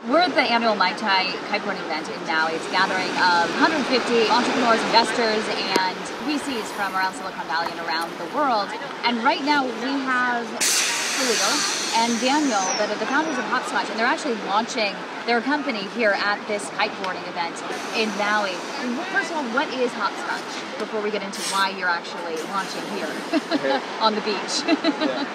We're at the annual Mai Tai kiteboarding event in Maui. It's a gathering of 150 entrepreneurs, investors, and VCs from around Silicon Valley and around the world. And right now we have Julio and Daniel, that are the founders of Hopscotch, and they're actually launching their company here at this kiteboarding event in Maui. First of all, what is Hopscotch? Before we get into why you're actually launching here on the beach. Yeah.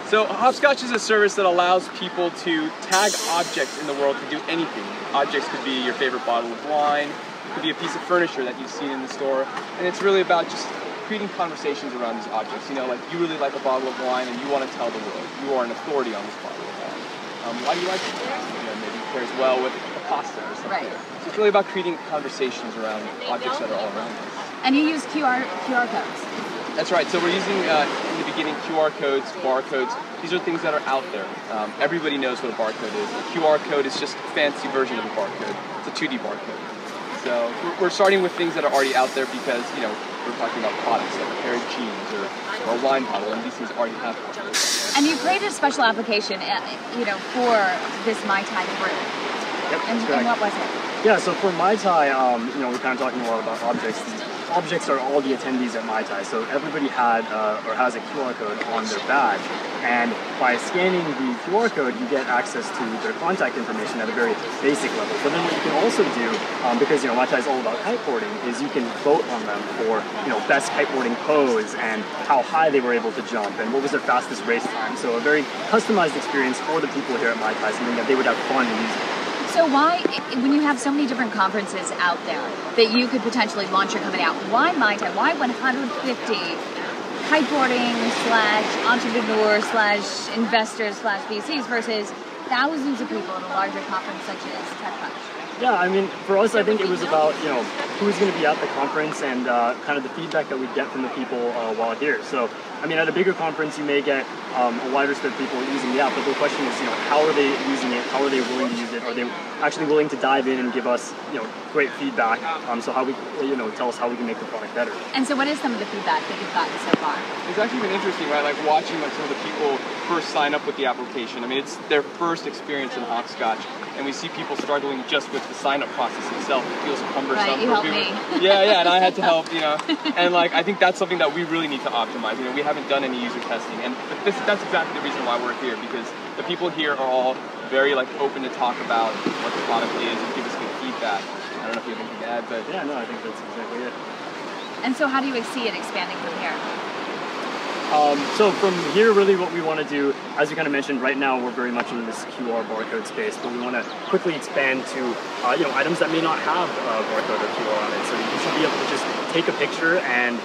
So Hopscotch is a service that allows people to tag objects in the world to do anything. Objects could be your favorite bottle of wine, it could be a piece of furniture that you've seen in the store, and it's really about just creating conversations around these objects. You know, like you really like a bottle of wine and you want to tell the world. You are an authority on this bottle of wine. Why do you like it? You know, maybe it pairs well with a pasta or something. Right. So it's really about creating conversations around objects that are all around us. And you use QR codes. That's right. So we're using, in the beginning, QR codes, barcodes. These are things that are out there. Everybody knows what a barcode is. A QR code is just a fancy version of a barcode. It's a 2D barcode. So we're starting with things that are already out there because, you know, we're talking about products like a pair of jeans or a wine bottle, and these things already have barcodes. And you created a special application, you know, for this Mai Tai group. Yep, and what was it? Yeah, so for Mai Tai, you know, we're kind of talking a lot about objects. Objects are all the attendees at Mai Tai, so everybody had or has a QR code on their badge, and by scanning the QR code, you get access to their contact information at a very basic level. But then what you can also do, because you know Mai Tai is all about kiteboarding, is you can vote on them for best kiteboarding pose and how high they were able to jump and what was their fastest race time. So a very customized experience for the people here at Mai Tai, something that they would have fun using. So why, when you have so many different conferences out there that you could potentially launch your company out, why Mai Tai? Why 150 kiteboarding / entrepreneurs / investors / VCs versus thousands of people at a larger conference such as TechCrunch? Yeah, I mean, for us, I think it was about, who's going to be at the conference and kind of the feedback that we get from the people while here. So, I mean, at a bigger conference, you may get a wider spread of people using the app, but the question is, how are they using it? How are they willing to use it? Are they actually willing to dive in and give us, great feedback? So how we, tell us how we can make the product better. And so what is some of the feedback that you've gotten so far? It's actually been interesting, right? Like watching some of the people first sign up with the application. I mean, it's their first experience in Hopscotch, and we see people struggling just with the sign-up process itself. It feels cumbersome. Right, you helped me. Yeah, and I had to help, and I think that's something that we really need to optimize. We haven't done any user testing, and that's exactly the reason why we're here, because the people here are all very open to talk about what the product is and give us good feedback. I don't know if you have anything to add, but yeah, no, I think that's exactly it. And so, how do you see it expanding from here? So from here, really what we want to do, as you kind of mentioned, right now we're very much in this QR barcode space, but we want to quickly expand to items that may not have a barcode or QR on it. So you should be able to just take a picture and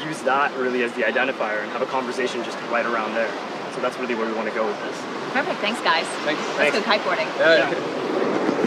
use that really as the identifier and have a conversation just right around there. So that's really where we want to go with this. Perfect. Thanks, guys. Thanks. Let's go kiteboarding. Yeah.